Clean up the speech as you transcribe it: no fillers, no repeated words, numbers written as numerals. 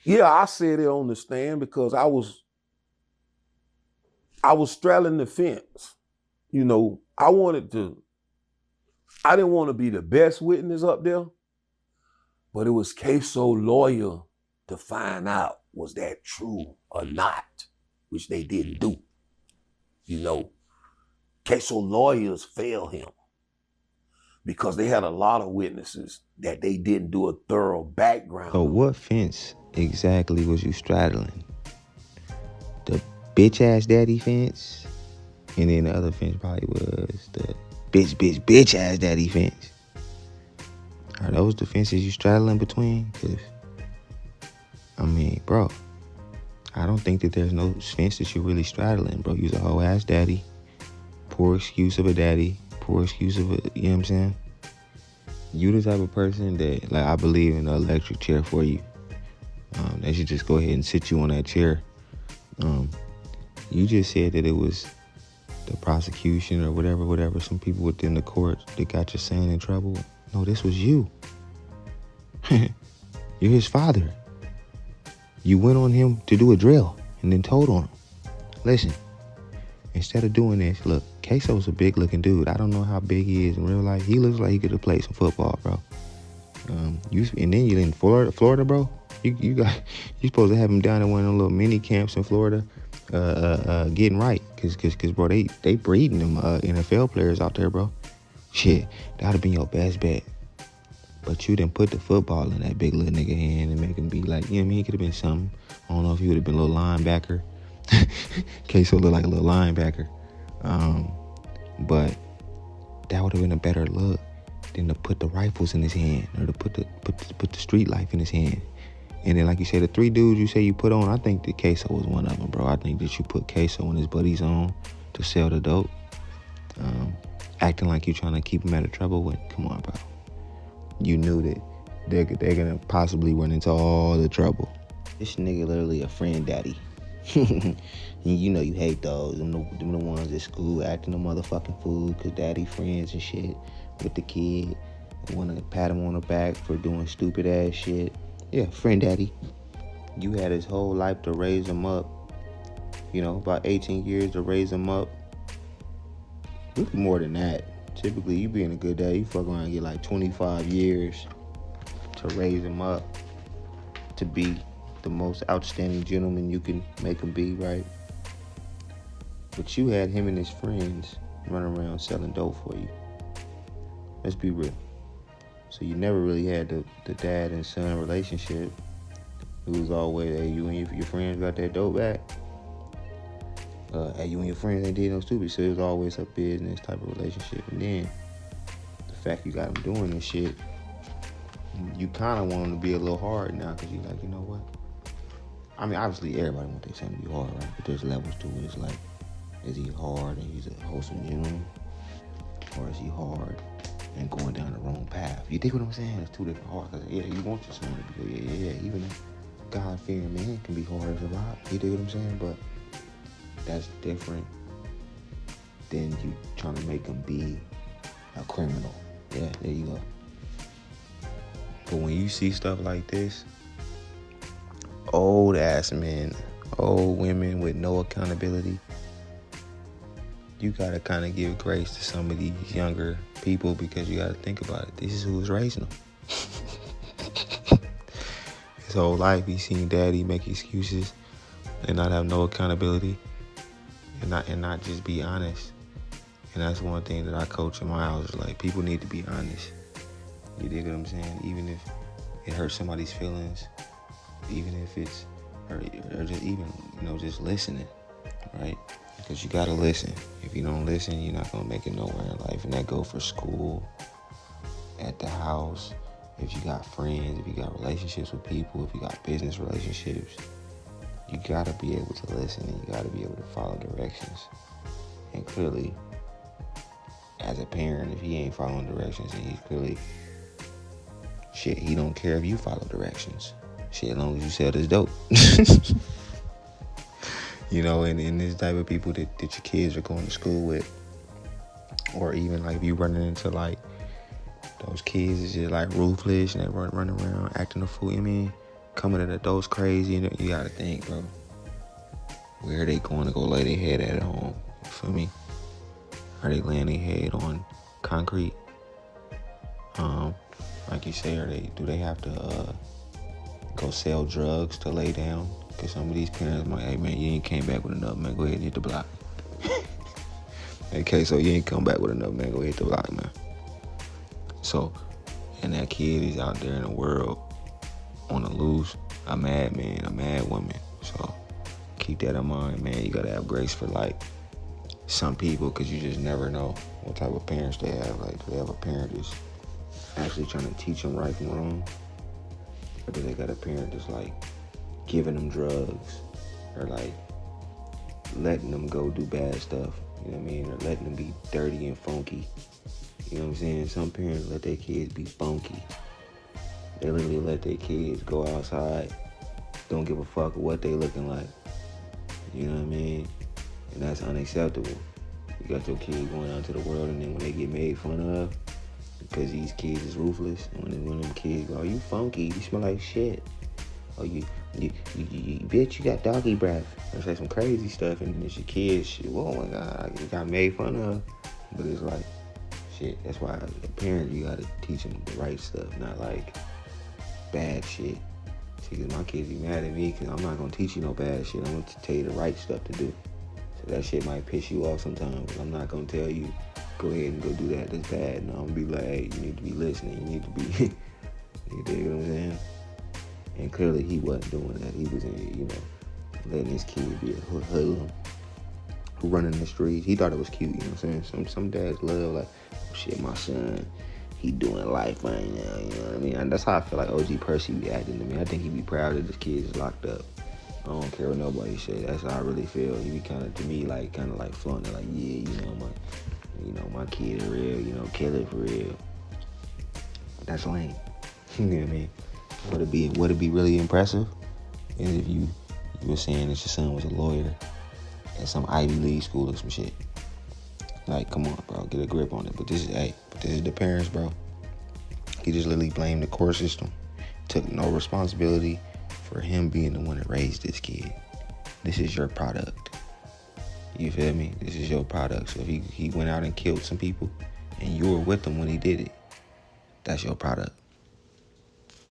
Yeah, I said it on the stand because I was straddling the fence. You know, I didn't want to be the best witness up there, but it was Ksoo lawyer to find out was that true or not, which they didn't do. You know, Ksoo lawyers failed him because they had a lot of witnesses that they didn't do a thorough background. So what fence exactly was you straddling? The bitch ass daddy fence? And then the other fence probably was the bitch ass daddy fence. Are those the fences you straddling between? Cause I mean, bro, I don't think that there's no fence that you're really straddling, bro. You's a whole ass daddy. Poor excuse of a daddy. Poor excuse of a, you know what I'm saying? You the type of person that, like, I believe in the electric chair for you. They should just go ahead and sit you on that chair. You just said that it was the prosecution or whatever, some people within the court that got your son in trouble. No, this was you. You're his father. You went on him to do a drill and then told on him. Listen, instead of doing this, look, Ksoo's a big looking dude. I don't know how big he is in real life. He looks like he could have played some football, bro. And then you're in Florida, bro. You supposed to have him down in one of those little mini camps in Florida, getting right, cause bro, they breeding them NFL players out there, bro. Shit, that'd have been your best bet. But you didn't put the football in that big little nigga hand and make him be like, you know what I mean? He could have been something. I don't know if he would have been a little linebacker. Ksoo looked like a little linebacker. But that would have been a better look than to put the rifles in his hand or to put the street life in his hand. And then, like you said, the three dudes you say you put on, I think that Ksoo was one of them, bro. I think that you put Ksoo and his buddies on to sell the dope. Acting like you're trying to keep him out of trouble. When, come on, bro. You knew that they're going to possibly run into all the trouble. This nigga literally a friend daddy. And you know you hate those. Them the ones at school acting a motherfucking fool because daddy friends and shit with the kid. They want to pat him on the back for doing stupid ass shit. Yeah, friend daddy. You had his whole life to raise him up. You know, about 18 years to raise him up. Really more than that. Typically, you being a good dad, you fuck around and get like 25 years to raise him up to be the most outstanding gentleman you can make him be, right? But you had him and his friends running around selling dope for you. Let's be real. So you never really had the dad and son relationship. It was always, hey, you and your friends got that dope back. Hey, you and your friends ain't did no stupid. So it was always a business type of relationship. And then the fact you got them doing this shit, you kind of want them to be a little hard now because you're like, you know what? I mean, obviously everybody wants their son to be hard, right? But there's levels to it. It's like, is he hard and he's a wholesome gentleman? Or is he hard and going down the wrong path? You dig what I'm saying? It's two different hard. Yeah, you want your son to be, yeah. Even a God-fearing man can be hard as a lot. You dig what I'm saying? But that's different than you trying to make him be a criminal. Yeah, there you go. But when you see stuff like this, old ass men, old women with no accountability, you gotta kind of give grace to some of these younger people because you gotta think about it. This is who's raising them. His whole life he's seen daddy make excuses and not have no accountability and not just be honest. And that's one thing that I coach in my house is like, people need to be honest. You dig what I'm saying? Even if it hurts somebody's feelings, even if it's or just even, you know, just listening, right? Because you gotta listen. If you don't listen, you're not gonna make it nowhere in life. And that go for school, at the house, if you got friends, if you got relationships with people, if you got business relationships, you gotta be able to listen and you gotta be able to follow directions. And clearly, as a parent, if he ain't following directions, and he's clearly, shit, he don't care if you follow directions. Shit, as long as you sell this dope. You know, and this type of people that your kids are going to school with, or even like if you running into like those kids that's just like ruthless and they running around acting a fool. I mean, coming at adults crazy, and you gotta think, bro. Where are they going to go lay their head at home? You feel me? Are they laying their head on concrete? Like you say, do they have to go sell drugs to lay down? Because some of these parents might, hey man, you ain't came back with enough, man. Go ahead and hit the block. Okay, so you ain't come back with enough, man. Go hit the block, man. So, and that kid is out there in the world on the loose, a mad man, a mad woman. So keep that in mind, man. You gotta have grace for like some people, because you just never know what type of parents they have. Like, do they have a parent that's actually trying to teach them right from wrong? Or do they got a parent that's like giving them drugs, or like letting them go do bad stuff, you know what I mean? Or letting them be dirty and funky. You know what I'm saying? Some parents let their kids be funky. They literally let their kids go outside, don't give a fuck what they looking like. You know what I mean? And that's unacceptable. You got your kid going out to the world, and then when they get made fun of, because these kids is ruthless, and when them kids go, oh, you funky, you smell like shit. Oh, you bitch, you got doggy breath. Or say some crazy stuff, and then it's your kids, shit, oh my God, you got made fun of. But it's like, shit, that's why as a parent, you gotta teach them the right stuff, not like bad shit. See, because my kids be mad at me, because I'm not gonna teach you no bad shit. I'm gonna tell you the right stuff to do. So that shit might piss you off sometimes, but I'm not gonna tell you, go ahead and go do that, that's bad. No, I'm gonna be like, hey, you need to be listening, you need to be, you dig what I'm saying? And clearly he wasn't doing that. He was, letting his kid be a hoodlum who running the streets. He thought it was cute, you know what I'm saying? Some dads love, like, oh shit, my son, he doing life right now, you know what I mean? And that's how I feel like OG Percy be acting to me. I think he be proud that his kids is locked up. I don't care what nobody say. That's how I really feel. He be kind of, to me, like, flaunting, like, yeah, my kid is real, kill it for real. That's lame. You know what I mean? Would it be really impressive is if you were saying that your son was a lawyer at some Ivy League school or some shit. Like, come on, bro, get a grip on it. But this is the parents, bro. He just literally blamed the court system. Took no responsibility for him being the one that raised this kid. This is your product. You feel me? This is your product. So if he went out and killed some people and you were with him when he did it, that's your product.